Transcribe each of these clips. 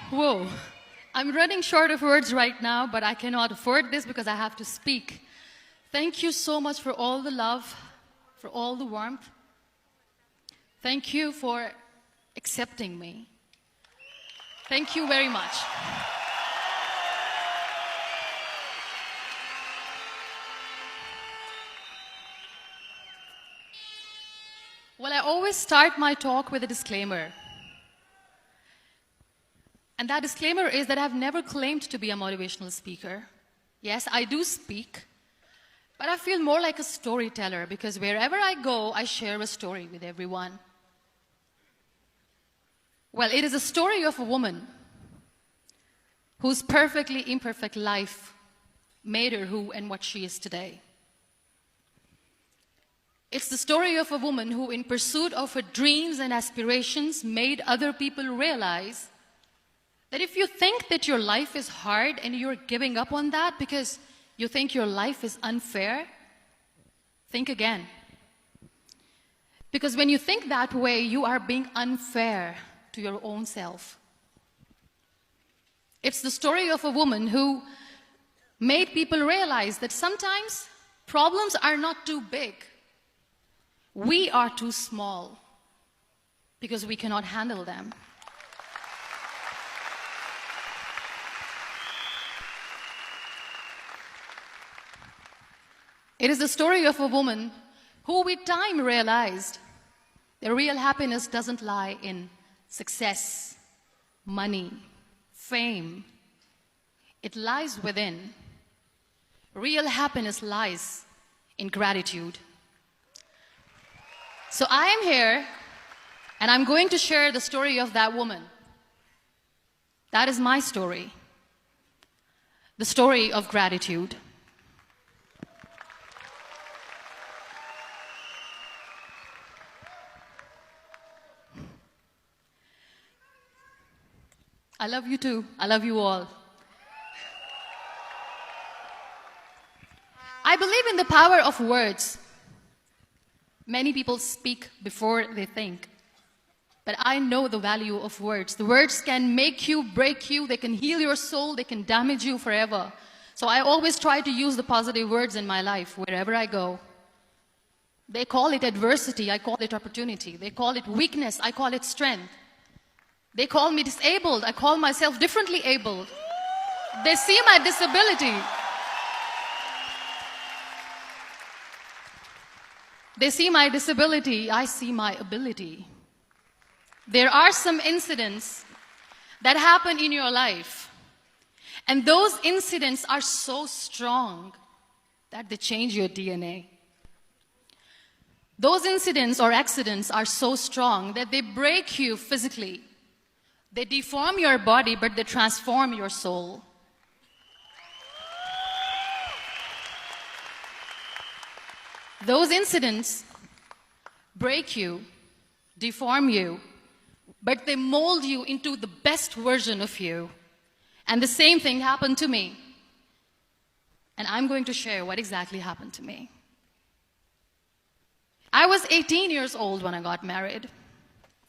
Whoa. I'm running short of words right now, but I cannot afford this because I have to speak. Thank you so much for all the love, for all the warmth. Thank you for accepting me. Thank you very much. Well, I always start my talk with a disclaimer. And that disclaimer is that I've never claimed to be a motivational speaker. Yes, I do speak, but I feel more like a storyteller because wherever I go, I share a story with everyone. Well, it is a story of a woman whose perfectly imperfect life made her who and what she is today. It's the story of a woman who, in pursuit of her dreams and aspirations, made other people realize that if you think that your life is hard and you're giving up on that because you think your life is unfair, think again. Because when you think that way, you are being unfair to your own self. It's the story of a woman who made people realize that sometimes problems are not too big. We are too small because we cannot handle them. It is the story of a woman who with time realized that real happiness doesn't lie in success, money, fame. It lies within. Real happiness lies in gratitude. So I am here and I'm going to share the story of that woman. That is my story. The story of gratitude. I love you too. I love you all. I believe in the power of words. Many people speak before they think. But I know the value of words. The words can make you, break you, they can heal your soul, they can damage you forever. So I always try to use the positive words in my life wherever I go. They call it adversity, I call it opportunity. They call it weakness, I call it strength. They call me disabled. I call myself differently abled. They see my disability. They see my disability. I see my ability. There are some incidents that happen in your life, and those incidents are so strong that they change your DNA. Those incidents or accidents are so strong that they break you physically. They deform your body, but they transform your soul. Those incidents break you, deform you, but they mold you into the best version of you. And the same thing happened to me. And I'm going to share what exactly happened to me. I was 18 years old when I got married.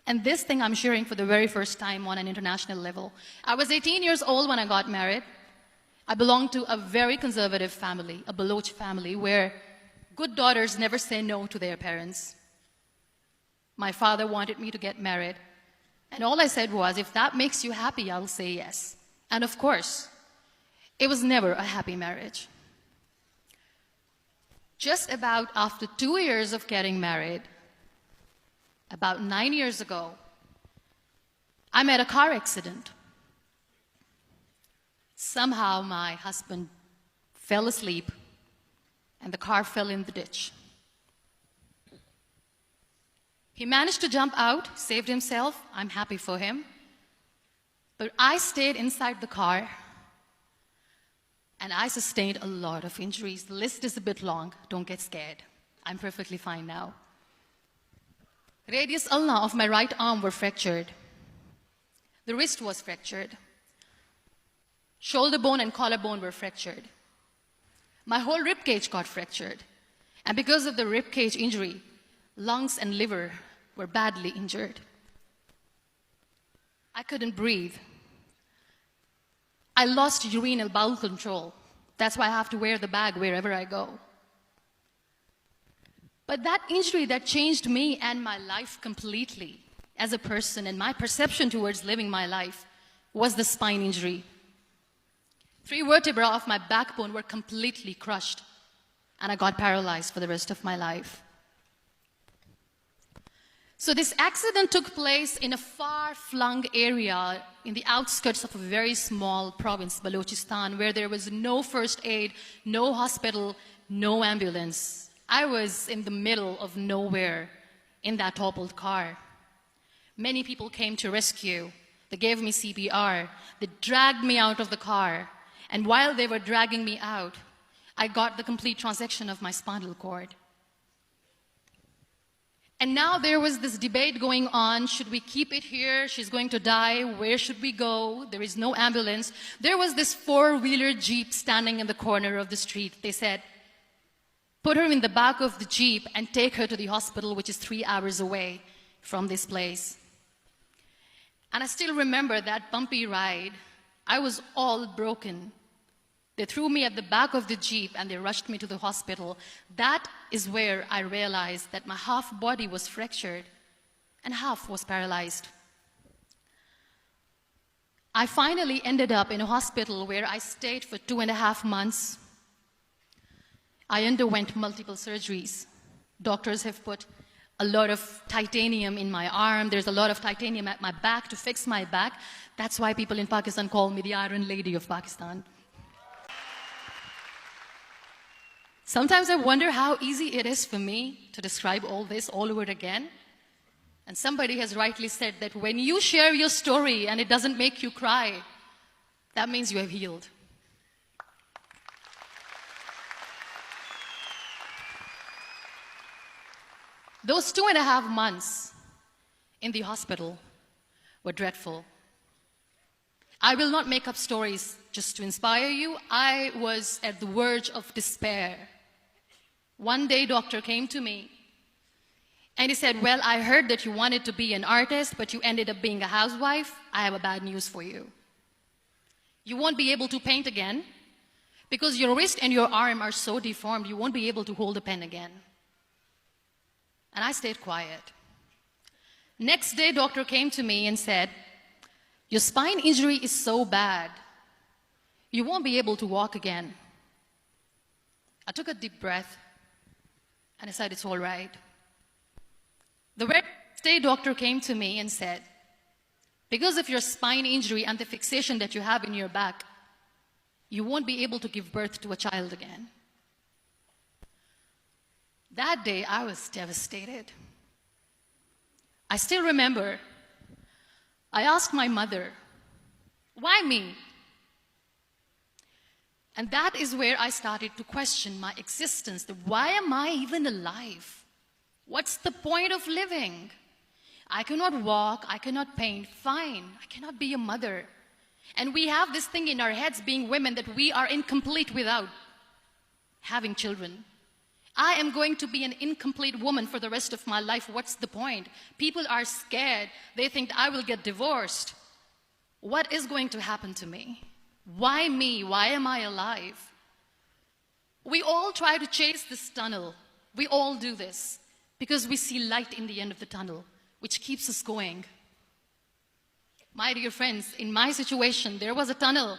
And this thing I'm sharing for the very first time on an international level. I was 18 years old when I got married. I belonged to a very conservative family, a Baloch family, where good daughters never say no to their parents. My father wanted me to get married. And all I said was, if that makes you happy, I'll say yes. And of course, it was never a happy marriage. Just about after 2 years of getting married, about 9 years ago, I met a car accident. Somehow my husband fell asleep and the car fell in the ditch. He managed to jump out, saved himself. I'm happy for him. But I stayed inside the car and I sustained a lot of injuries. The list is a bit long. Don't get scared. I'm perfectly fine now. Radius ulna of my right arm were fractured. The wrist was fractured. Shoulder bone and collarbone were fractured. My whole rib cage got fractured. And because of the rib cage injury, lungs and liver were badly injured. I couldn't breathe. I lost urinary bowel control. That's why I have to wear the bag wherever I go. But that injury that changed me and my life completely as a person and my perception towards living my life was the spine injury. 3 vertebrae of my backbone were completely crushed, and I got paralyzed for the rest of my life. So this accident took place in a far-flung area in the outskirts of a very small province, Balochistan, where there was no first aid, no hospital, no ambulance. I was in the middle of nowhere in that toppled car. Many people came to rescue. They gave me CPR. They dragged me out of the car. And while they were dragging me out, I got the complete transection of my spinal cord. And now there was this debate going on. Should we keep it here? She's going to die. Where should we go? There is no ambulance. There was this 4-wheeler Jeep standing in the corner of the street. They said, put her in the back of the Jeep and take her to the hospital, which is 3 hours away from this place. And I still remember that bumpy ride. I was all broken. They threw me at the back of the Jeep and they rushed me to the hospital. That is where I realized that my half body was fractured and half was paralyzed. I finally ended up in a hospital where I stayed for 2.5 months. I underwent multiple surgeries. Doctors have put a lot of titanium in my arm. There's a lot of titanium at my back to fix my back. That's why people in Pakistan call me the Iron Lady of Pakistan. Sometimes I wonder how easy it is for me to describe all this all over again. And somebody has rightly said that when you share your story and it doesn't make you cry, that means you have healed. Those 2.5 months in the hospital were dreadful. I will not make up stories just to inspire you. I was at the verge of despair. One day, doctor came to me and he said, well, I heard that you wanted to be an artist, but you ended up being a housewife. I have a bad news for you. You won't be able to paint again because your wrist and your arm are so deformed, you won't be able to hold a pen again. And I stayed quiet. Next day, doctor came to me and said, your spine injury is so bad, you won't be able to walk again. I took a deep breath and I said, it's all right. The very next day, doctor came to me and said, because of your spine injury and the fixation that you have in your back, you won't be able to give birth to a child again. That day, I was devastated. I still remember, I asked my mother, why me? And that is where I started to question my existence. Why am I even alive? What's the point of living? I cannot walk, I cannot paint, fine, I cannot be a mother. And we have this thing in our heads, being women, that we are incomplete without having children. I am going to be an incomplete woman for the rest of my life. What's the point? People are scared. They think I will get divorced. What is going to happen to me? Why me? Why am I alive? We all try to chase this tunnel. We all do this because we see light in the end of the tunnel, which keeps us going. My dear friends, in my situation, there was a tunnel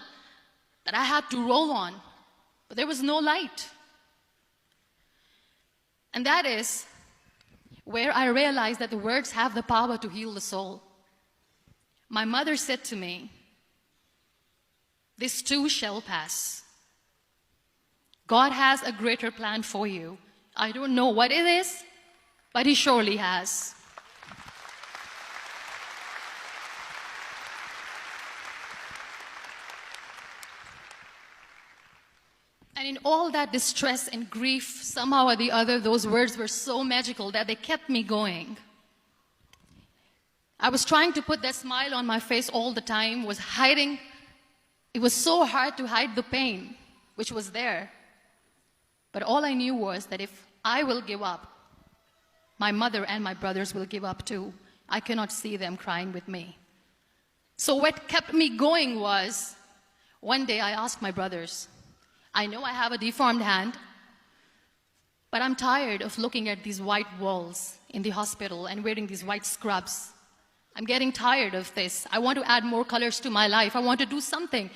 that I had to roll on, but there was no light. And that is where I realized that the words have the power to heal the soul. My mother said to me, this too shall pass. God has a greater plan for you. I don't know what it is, but He surely has. And in all that distress and grief, somehow or the other, those words were so magical that they kept me going. I was trying to put that smile on my face all the time, was hiding. It was so hard to hide the pain, which was there. But all I knew was that if I will give up, my mother and my brothers will give up too. I cannot see them crying with me. So what kept me going was, One day I asked my brothers, I know I have a deformed hand, but I'm tired of looking at these white walls in the hospital and wearing these white scrubs. I'm getting tired of this. I want to add more colors to my life. I want to do something.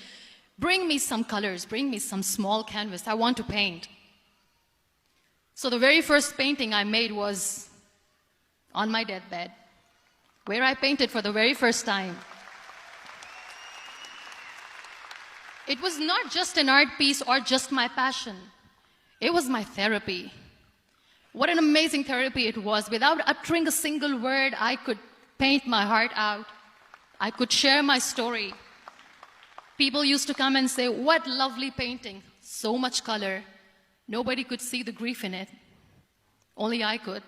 Bring me some colors. Bring me some small canvas. I want to paint. So the very first painting I made was on my deathbed, where I painted for the very first time. It was not just an art piece or just my passion. It was my therapy. What an amazing therapy it was. Without uttering a single word, I could paint my heart out. I could share my story. People used to come and say, what lovely painting, so much color. Nobody could see the grief in it. Only I could.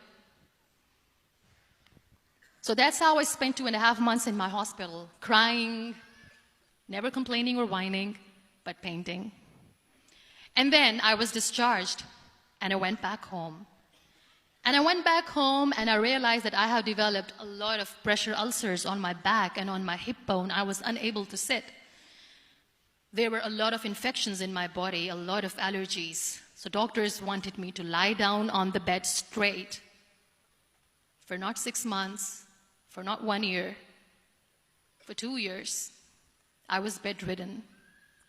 So that's how I spent 2.5 months in my hospital, crying, never complaining or whining, but painting. And then I was discharged, and I went back home. And I went back home, and I realized that I have developed a lot of pressure ulcers on my back and on my hip bone. I was unable to sit. There were a lot of infections in my body, a lot of allergies. So doctors wanted me to lie down on the bed straight for not 6 months, for not 1 year, for 2 years. I was bedridden,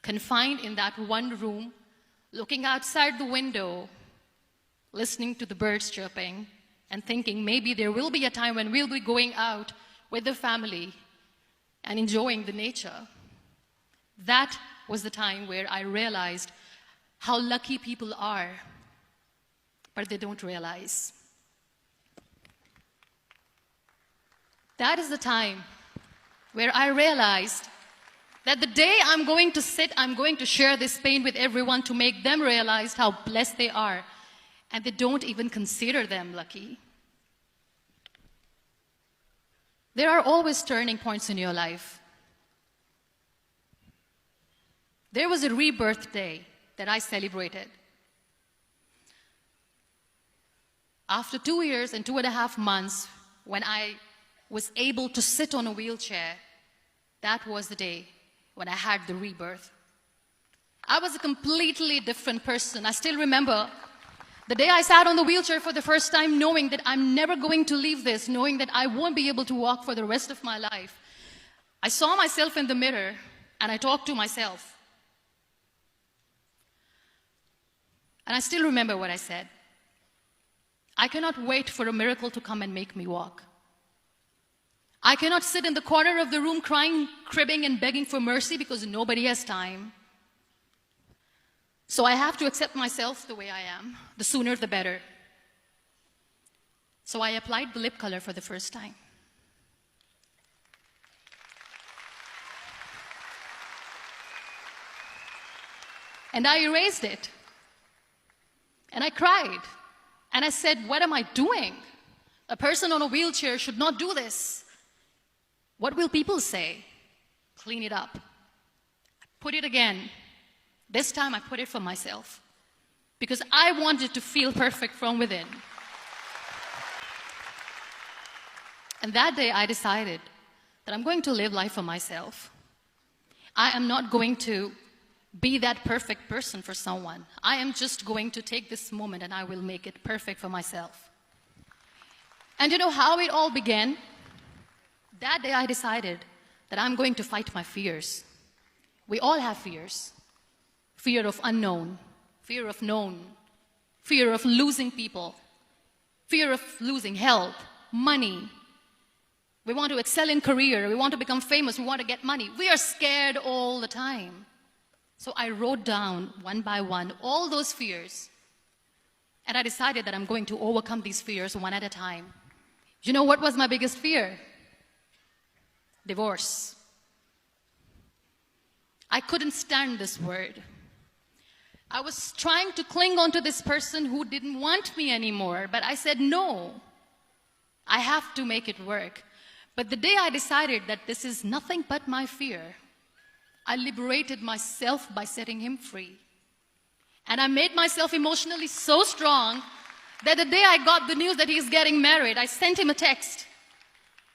confined in that one room, looking outside the window, listening to the birds chirping, and thinking maybe there will be a time when we'll be going out with the family and enjoying the nature. That was the time where I realized how lucky people are, but they don't realize. That is the time where I realized that the day I'm going to sit, I'm going to share this pain with everyone to make them realize how blessed they are, and they don't even consider them lucky. There are always turning points in your life. There was a rebirth day that I celebrated. After 2 years and 2.5 months, when I was able to sit on a wheelchair, that was the day when I had the rebirth. I was a completely different person. I still remember the day I sat on the wheelchair for the first time, knowing that I'm never going to leave this, knowing that I won't be able to walk for the rest of my life. I saw myself in the mirror, and I talked to myself. And I still remember what I said. I cannot wait for a miracle to come and make me walk. I cannot sit in the corner of the room crying, cribbing, and begging for mercy because nobody has time. So I have to accept myself the way I am. The sooner, the better. So I applied the lip color for the first time. And I erased it. And I cried. And I said, what am I doing? A person on a wheelchair should not do this. What will people say? Clean it up. Put it again. This time I put it for myself. Because I wanted to feel perfect from within. And that day I decided that I'm going to live life for myself. I am not going to be that perfect person for someone. I am just going to take this moment and I will make it perfect for myself. And you know how it all began? That day I decided that I'm going to fight my fears. We all have fears. Fear of unknown, fear of known, fear of losing people, fear of losing health, money. We want to excel in career, we want to become famous, we want to get money. We are scared all the time. So I wrote down one by one all those fears. And I decided that I'm going to overcome these fears one at a time. You know what was my biggest fear? Divorce. I couldn't stand this word. I was trying to cling on to this person who didn't want me anymore, but I said no. I have to make it work. But the day I decided that this is nothing but my fear, I liberated myself by setting him free. And I made myself emotionally so strong that the day I got the news that he's getting married, I sent him a text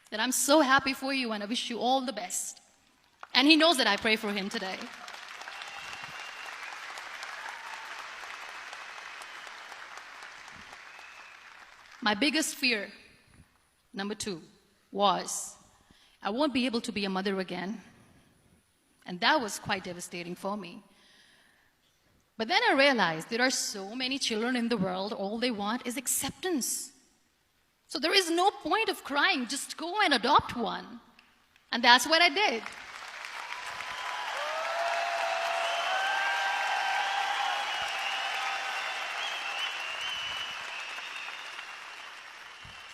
that I'm so happy for you and I wish you all the best. And he knows that I pray for him today. My biggest fear, number 2, was I won't be able to be a mother again. And that was quite devastating for me. But then I realized there are so many children in the world, all they want is acceptance. So there is no point of crying, just go and adopt one. And that's what I did.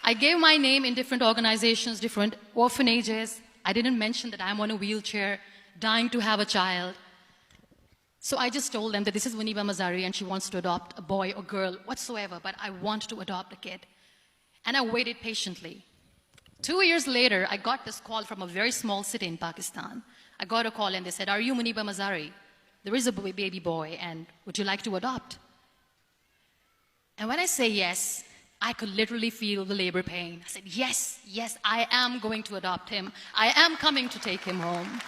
I gave my name in different organizations, different orphanages. I didn't mention that I'm on a wheelchair, dying to have a child. So I just told them that this is Muniba Mazari and she wants to adopt a boy or girl whatsoever, but I want to adopt a kid. And I waited patiently. 2 years later, I got this call from a very small city in Pakistan. I got a call and they said, "Are you Muniba Mazari? There is a baby boy and would you like to adopt?" And when I say yes, I could literally feel the labor pain. I said, yes, yes, I am going to adopt him. I am coming to take him home.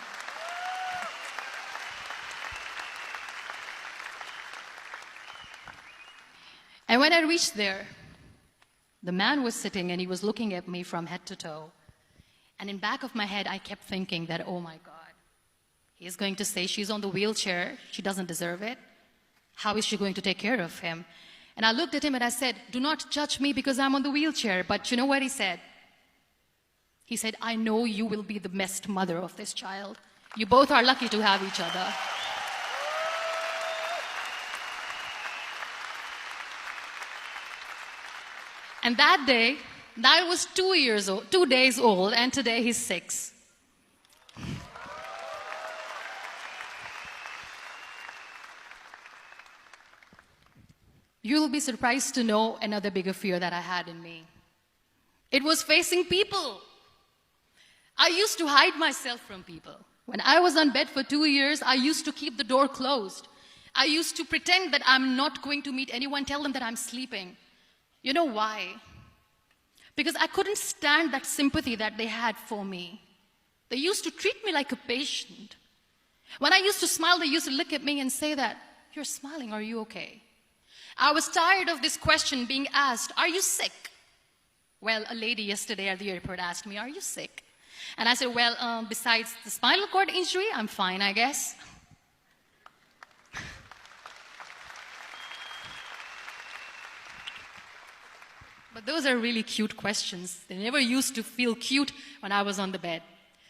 And when I reached there, the man was sitting and he was looking at me from head to toe. And in back of my head, I kept thinking that, oh my God, he's going to say she's on the wheelchair. She doesn't deserve it. How is she going to take care of him? And I looked at him and I said, "Do not judge me because I'm on the wheelchair." But you know what he said? He said, "I know you will be the best mother of this child. You both are lucky to have each other." And that day, that was 2 days old, and today he's 6. You'll be surprised to know another bigger fear that I had in me. It was facing people. I used to hide myself from people. When I was on bed for 2 years, I used to keep the door closed. I used to pretend that I'm not going to meet anyone, tell them that I'm sleeping. You know why? Because I couldn't stand that sympathy that they had for me. They used to treat me like a patient. When I used to smile, they used to look at me and say that, "You're smiling, are you okay?" I was tired of this question being asked, "Are you sick?" Well, a lady yesterday at the airport asked me, "Are you sick?" And I said, "Well, besides the spinal cord injury, I'm fine, I guess." But those are really cute questions. They never used to feel cute when I was on the bed.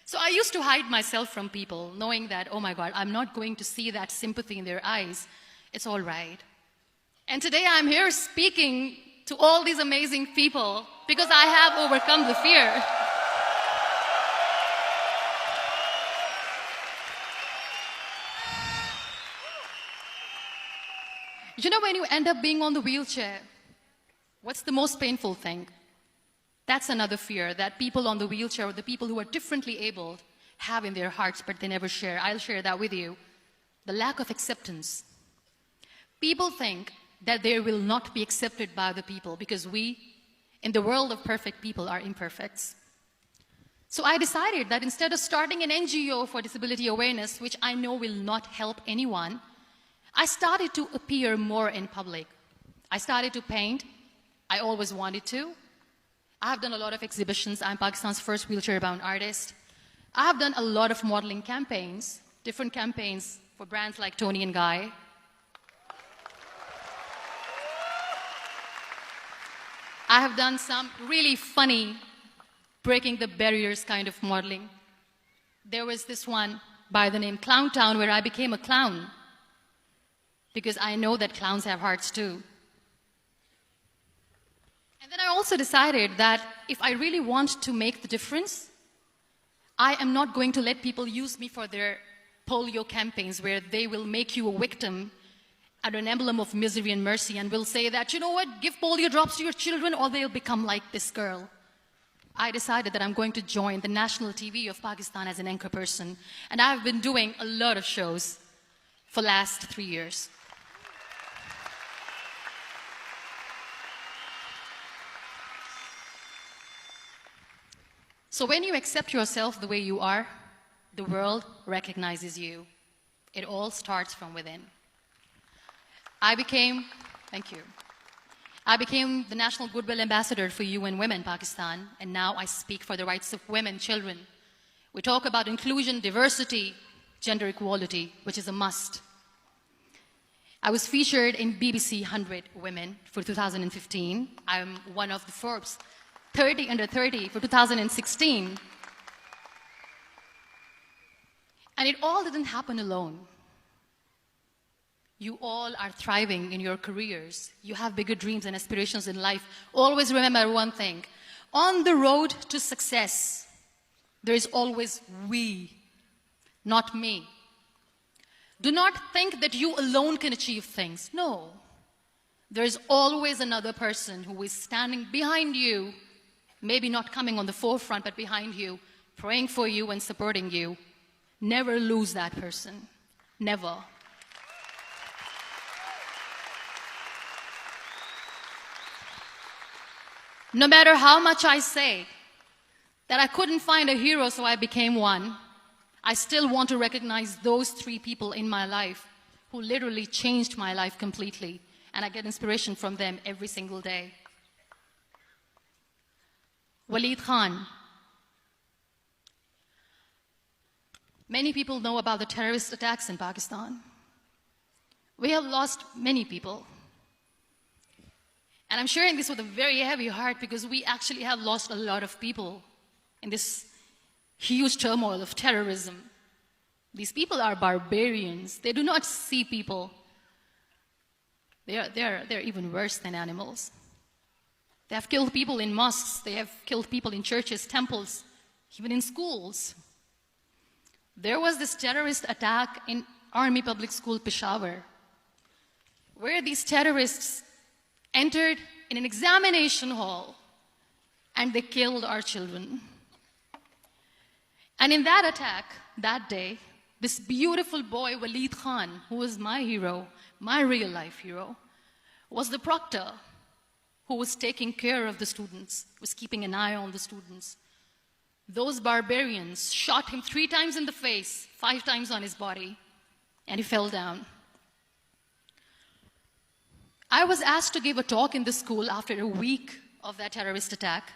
So I used to hide myself from people, knowing that, oh my God, I'm not going to see that sympathy in their eyes. It's all right. And today I'm here speaking to all these amazing people because I have overcome the fear. You know, when you end up being on the wheelchair, what's the most painful thing? That's another fear that people on the wheelchair or the people who are differently abled have in their hearts, but they never share. I'll share that with you. The lack of acceptance. People think that they will not be accepted by the people because we, in the world of perfect people, are imperfects. So I decided that instead of starting an NGO for disability awareness, which I know will not help anyone, I started to appear more in public. I started to paint. I always wanted to. I have done a lot of exhibitions. I'm Pakistan's first wheelchair-bound artist. I have done a lot of modeling campaigns, different campaigns for brands like Tony and Guy. I have done some really funny, breaking the barriers kind of modeling. There was this one by the name Clown Town where I became a clown because I know that clowns have hearts too. And then I also decided that if I really want to make the difference, I am not going to let people use me for their polio campaigns where they will make you a victim and an emblem of misery and mercy and will say that, you know what, give polio drops to your children or they'll become like this girl. I decided that I'm going to join the national TV of Pakistan as an anchor person. And I've been doing a lot of shows for the last 3 years. So when you accept yourself the way you are, the world recognizes you. It all starts from within. Thank you. I became the National Goodwill Ambassador for UN Women Pakistan, and now I speak for the rights of women, children. We talk about inclusion, diversity, gender equality, which is a must. I was featured in BBC 100 Women for 2015. I'm one of the Forbes 30 under 30 for 2016. And it all didn't happen alone. You all are thriving in your careers. You have bigger dreams and aspirations in life. Always remember one thing. On the road to success, there is always we, not me. Do not think that you alone can achieve things. No. There is always another person who is standing behind you, maybe not coming on the forefront, but behind you, praying for you and supporting you. Never lose that person. Never. No matter how much I say that I couldn't find a hero, so I became one, I still want to recognize those 3 people in my life who literally changed my life completely, and I get inspiration from them every single day. Waleed Khan. Many people know about the terrorist attacks in Pakistan. We have lost many people. And I'm sharing this with a very heavy heart because we actually have lost a lot of people in this huge turmoil of terrorism. These people are barbarians. They do not see people. They're even worse than animals. They have killed people in mosques. They have killed people in churches, temples, even in schools. There was this terrorist attack in Army Public School, Peshawar, where these terrorists entered in an examination hall and they killed our children. And in that attack, that day, this beautiful boy, Waleed Khan, who was my hero, my real life hero, was the proctor who was taking care of the students, was keeping an eye on the students. Those barbarians shot him 3 times in the face, 5 times on his body, and he fell down. I was asked to give a talk in the school after a week of that terrorist attack.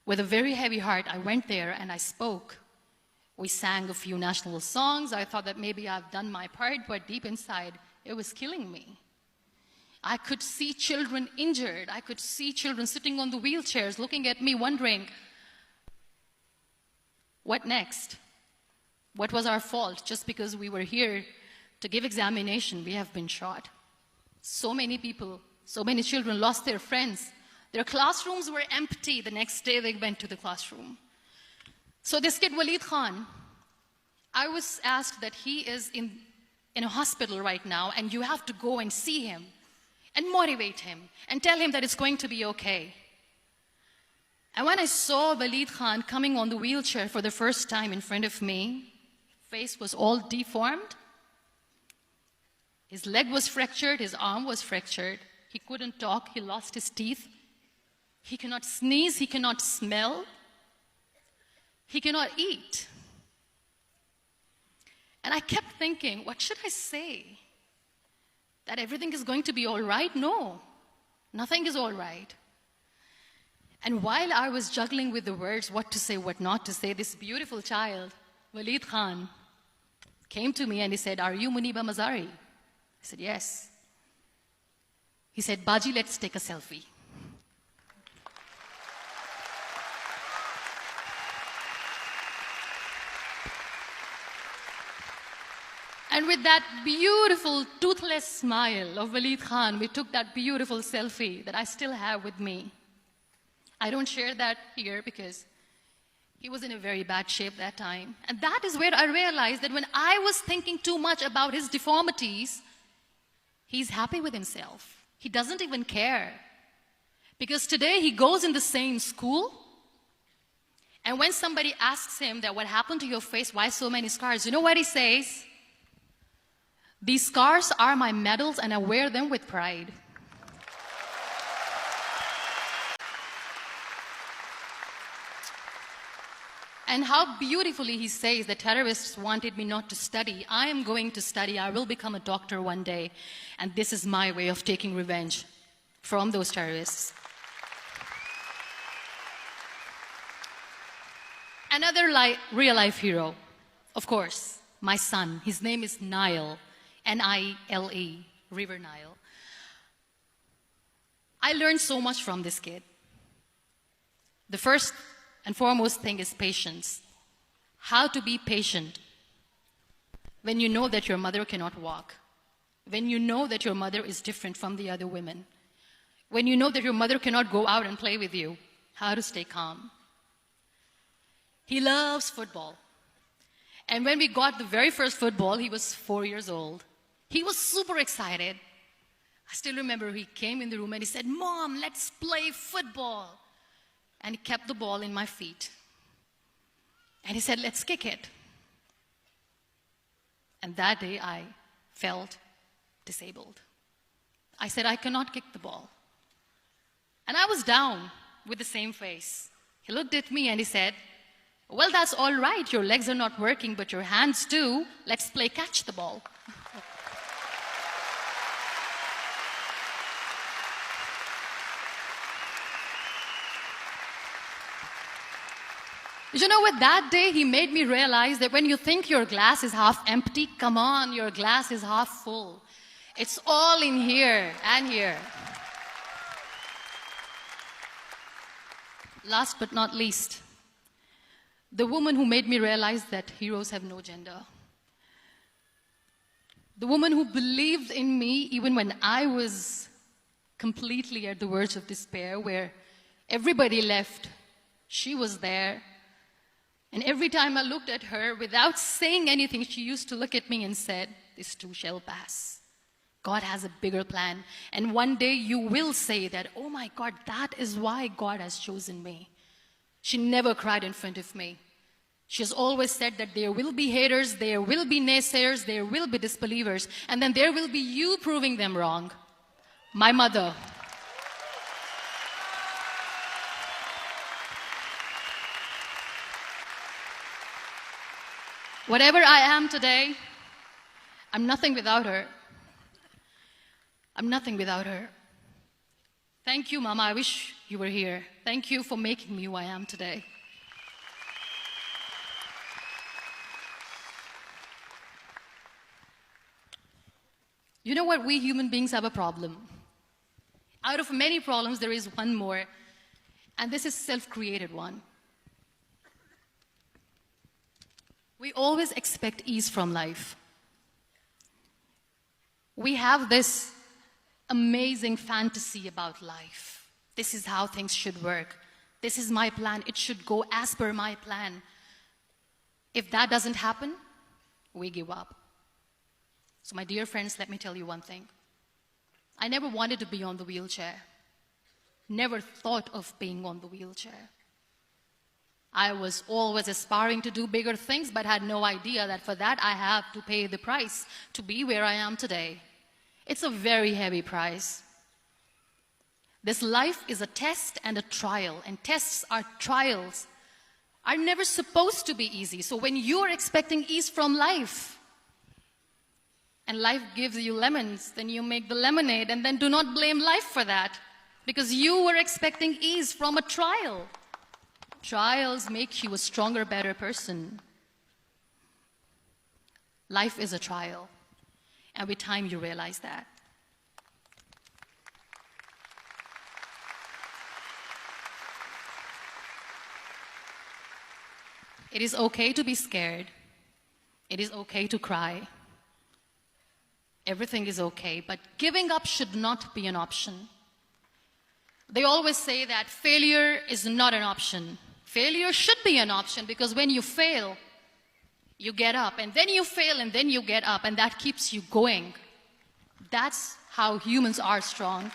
With a very heavy heart, I went there and I spoke. We sang a few national songs. I thought that maybe I've done my part, but deep inside, it was killing me. I could see children injured. I could see children sitting on the wheelchairs, looking at me, wondering, what next? What was our fault? Just because we were here to give examination, we have been shot. So many people, so many children lost their friends. Their classrooms were empty. The next day they went to the classroom. So this kid, Waleed Khan, I was asked that he is in a hospital right now, and you have to go and see him and motivate him and tell him that it's going to be okay. And when I saw Waleed Khan coming on the wheelchair for the first time in front of me, face was all deformed. His leg was fractured, his arm was fractured. He couldn't talk, he lost his teeth. He cannot sneeze, he cannot smell. He cannot eat. And I kept thinking, what should I say? That everything is going to be all right? No, nothing is all right. And while I was juggling with the words, what to say, what not to say, this beautiful child, Waleed Khan, came to me and he said, "Are you Muniba Mazari?" I said, "Yes." He said, "Baji, let's take a selfie." And with that beautiful, toothless smile of Waleed Khan, we took that beautiful selfie that I still have with me. I don't share that here because he was in a very bad shape that time. And that is where I realized that when I was thinking too much about his deformities, he's happy with himself. He doesn't even care. Because today he goes in the same school, and when somebody asks him that what happened to your face, why so many scars, you know what he says? "These scars are my medals and I wear them with pride." And how beautifully he says that terrorists wanted me not to study. I am going to study. I will become a doctor one day. And this is my way of taking revenge from those terrorists. Another real-life hero, of course, my son. His name is Nile, N-I-L-E, River Nile. I learned so much from this kid. The first and foremost thing is patience. How to be patient when you know that your mother cannot walk, when you know that your mother is different from the other women, when you know that your mother cannot go out and play with you, how to stay calm. He loves football. And when we got the very first football, he was 4 years old. He was super excited. I still remember he came in the room and he said, "Mom, let's play football." And he kept the ball in my feet. And he said, "Let's kick it." And that day I felt disabled. I said, "I cannot kick the ball." And I was down with the same face. He looked at me and he said, "Well, that's all right. Your legs are not working, but your hands do. Let's play catch the ball." You know what? That day he made me realize that when you think your glass is half empty, come on, your glass is half full. It's all in here and here. Last but not least, the woman who made me realize that heroes have no gender. The woman who believed in me even when I was completely at the verge of despair, where everybody left, she was there. And every time I looked at her, without saying anything, she used to look at me and said, "This too shall pass. God has a bigger plan. And one day you will say that, oh my God, that is why God has chosen me." She never cried in front of me. She has always said that there will be haters, there will be naysayers, there will be disbelievers, and then there will be you proving them wrong. My mother. Whatever I am today, I'm nothing without her. I'm nothing without her. Thank you, Mama. I wish you were here. Thank you for making me who I am today. You know what? We human beings have a problem. Out of many problems, there is one more, and this is a self-created one. We always expect ease from life. We have this amazing fantasy about life. This is how things should work. This is my plan. It should go as per my plan. If that doesn't happen, we give up. So my dear friends, let me tell you one thing. I never wanted to be on the wheelchair. Never thought of being on the wheelchair. I was always aspiring to do bigger things, but had no idea that for that I have to pay the price to be where I am today. It's a very heavy price. This life is a test and a trial, and tests are trials are never supposed to be easy. So when you're expecting ease from life, and life gives you lemons, then you make the lemonade, and then do not blame life for that, because you were expecting ease from a trial. Trials make you a stronger, better person. Life is a trial, and with time you realize that. It is okay to be scared. It is okay to cry. Everything is okay, but giving up should not be an option. They always say that failure is not an option. Failure should be an option, because when you fail, you get up, and then you fail, and then you get up, and that keeps you going. That's how humans are strong.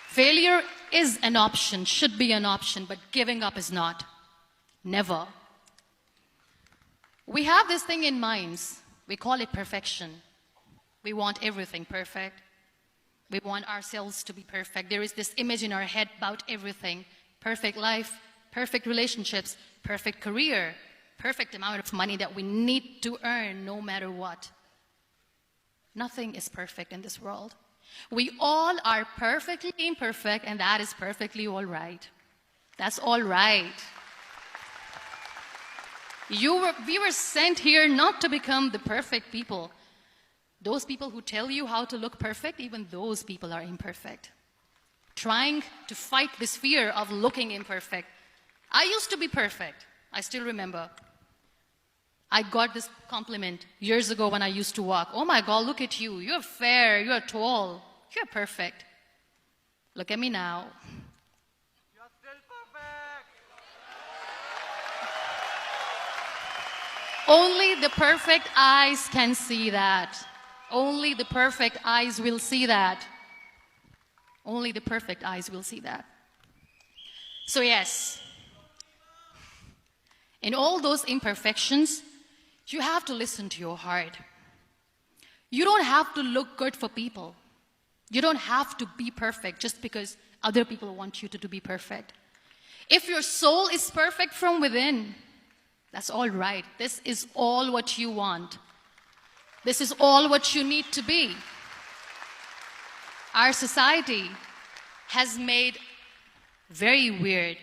Failure is an option, should be an option, but giving up is not. Never. We have this thing in minds. We call it perfection. We want everything perfect. We want ourselves to be perfect. There is this image in our head about everything. Perfect life, perfect relationships, perfect career, perfect amount of money that we need to earn no matter what. Nothing is perfect in this world. We all are perfectly imperfect, and that is perfectly all right. That's all right. We were sent here not to become the perfect people. Those people who tell you how to look perfect, even those people are imperfect. Trying to fight this fear of looking imperfect. I used to be perfect. I still remember. I got this compliment years ago when I used to walk. Oh my God, look at you. You're fair, you're tall, you're perfect. Look at me now. You're still perfect. Only the perfect eyes can see that. Only the perfect eyes will see that. Only the perfect eyes will see that. So yes, in all those imperfections, you have to listen to your heart. You don't have to look good for people. You don't have to be perfect just because other people want you to be perfect. If your soul is perfect from within, that's all right. This is all what you want. This is all what you need to be. Our society has made very weird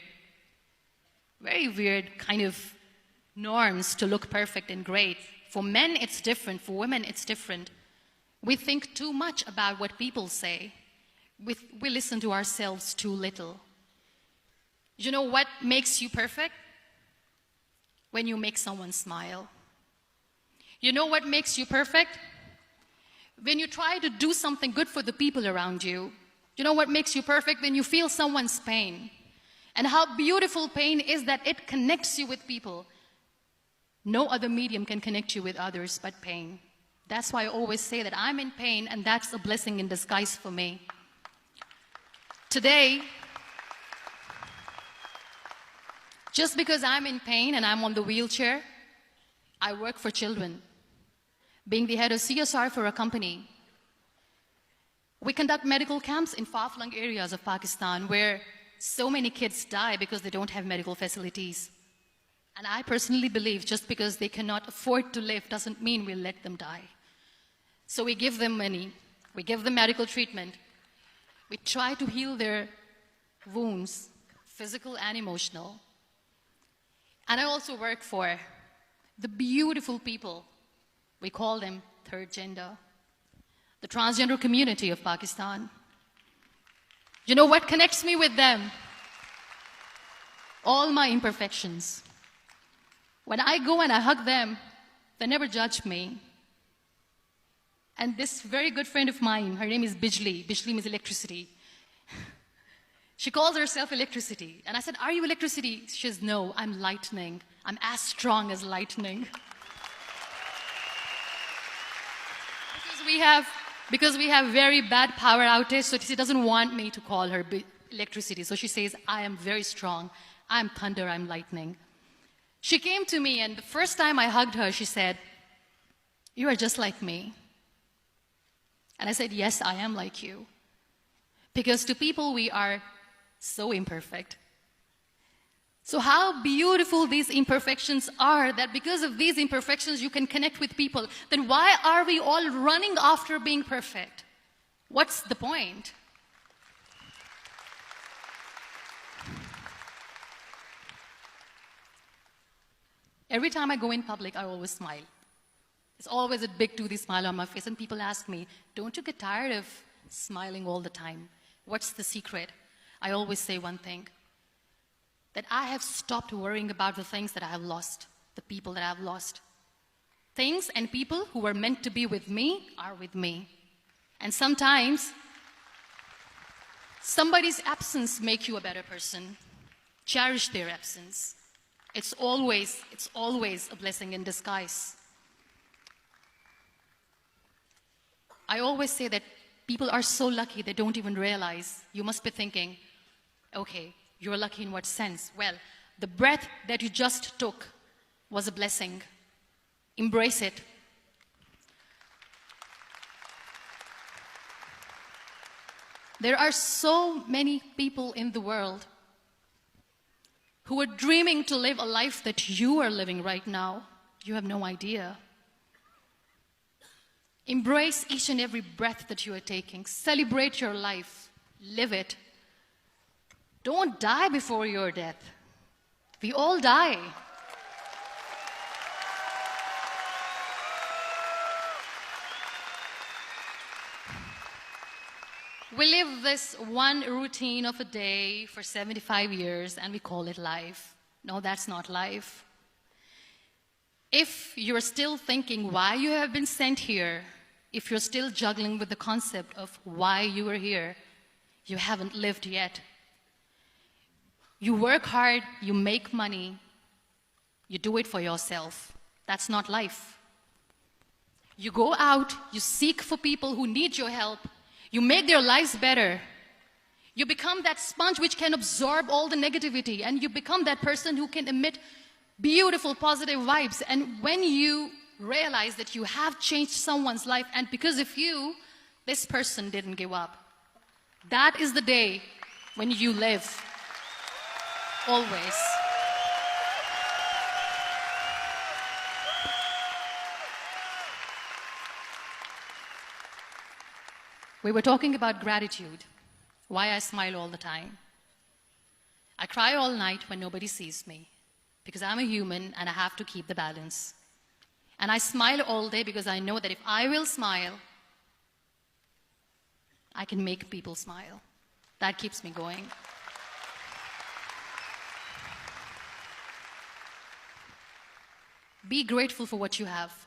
kind of norms to look perfect and great. For men, it's different. For women, it's different. We think too much about what people say. We listen to ourselves too little. You know what makes you perfect? When you make someone smile. You know what makes you perfect? When you try to do something good for the people around you. You know what makes you perfect? When you feel someone's pain. And how beautiful pain is that it connects you with people. No other medium can connect you with others but pain. That's why I always say that I'm in pain, and that's a blessing in disguise for me. Today, just because I'm in pain and I'm on the wheelchair, I work for children. Being the head of CSR for a company, we conduct medical camps in far-flung areas of Pakistan where so many kids die because they don't have medical facilities. And I personally believe just because they cannot afford to live doesn't mean we'll let them die. So we give them money, we give them medical treatment, we try to heal their wounds, physical and emotional. And I also work for the beautiful people, we call them third gender, the transgender community of Pakistan. You know what connects me with them? All my imperfections. When I go and I hug them, they never judge me. And this very good friend of mine, her name is Bijli. Bijli means electricity. She calls herself electricity. And I said, are you electricity? She says, no, I'm lightning. I'm as strong as lightning. Because we have very bad power outage, so she doesn't want me to call her electricity. So she says, I am very strong. I'm thunder, I'm lightning. She came to me, and the first time I hugged her, she said, you are just like me. And I said, yes, I am like you. Because to people, we are so imperfect. So how beautiful these imperfections are, that because of these imperfections, you can connect with people. Then why are we all running after being perfect? What's the point? Every time I go in public, I always smile. There's always a big toothy smile on my face, and people ask me, don't you get tired of smiling all the time? What's the secret? I always say one thing, that I have stopped worrying about the things that I have lost, the people that I have lost. Things and people who were meant to be with me are with me. And sometimes, somebody's absence makes you a better person. Cherish their absence. It's always a blessing in disguise. I always say that people are so lucky they don't even realize. You must be thinking, okay, you're lucky in what sense? Well, the breath that you just took was a blessing. Embrace it. There are so many people in the world who are dreaming to live a life that you are living right now. You have no idea. Embrace each and every breath that you are taking. Celebrate your life. Live it. Don't die before your death. We all die. We live this one routine of a day for 75 years and we call it life. No, that's not life. If you're still thinking why you have been sent here, if you're still juggling with the concept of why you are here, you haven't lived yet. You work hard, you make money, you do it for yourself. That's not life. You go out, you seek for people who need your help, you make their lives better. You become that sponge which can absorb all the negativity, and you become that person who can emit beautiful, positive vibes. And when you realize that you have changed someone's life, and because of you, this person didn't give up, that is the day when you live. Always. We were talking about gratitude, why I smile all the time. I cry all night when nobody sees me, because I'm a human and I have to keep the balance. And I smile all day because I know that if I will smile, I can make people smile. That keeps me going. Be grateful for what you have,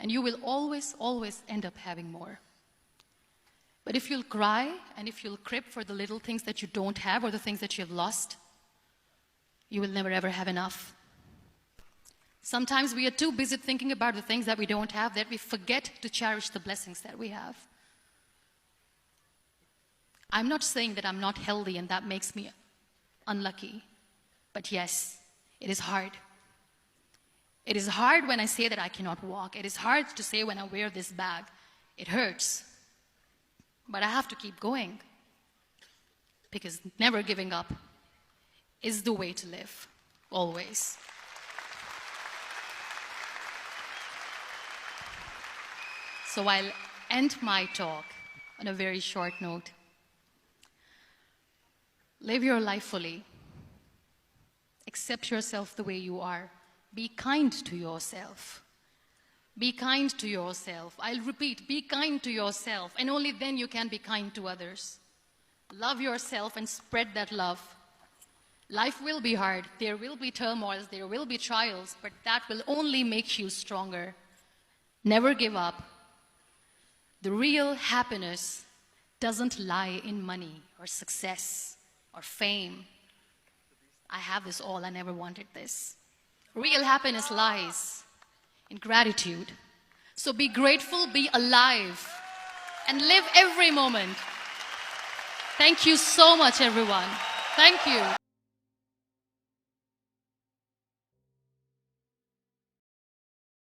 and you will always, always end up having more. But if you'll cry and if you'll crib for the little things that you don't have or the things that you have lost, you will never ever have enough. Sometimes we are too busy thinking about the things that we don't have that we forget to cherish the blessings that we have. I'm not saying that I'm not healthy and that makes me unlucky, but yes, it is hard. It is hard when I say that I cannot walk. It is hard to say when I wear this bag. It hurts. But I have to keep going, because never giving up is the way to live, always. So I'll end my talk on a very short note. Live your life fully. Accept yourself the way you are. Be kind to yourself. Be kind to yourself. I'll repeat, be kind to yourself, and only then you can be kind to others. Love yourself and spread that love. Life will be hard. There will be turmoils, there will be trials, but that will only make you stronger. Never give up. The real happiness doesn't lie in money or success or fame. I have this all, I never wanted this. Real happiness lies in gratitude. So be grateful, be alive, and live every moment. Thank you so much, everyone. Thank you.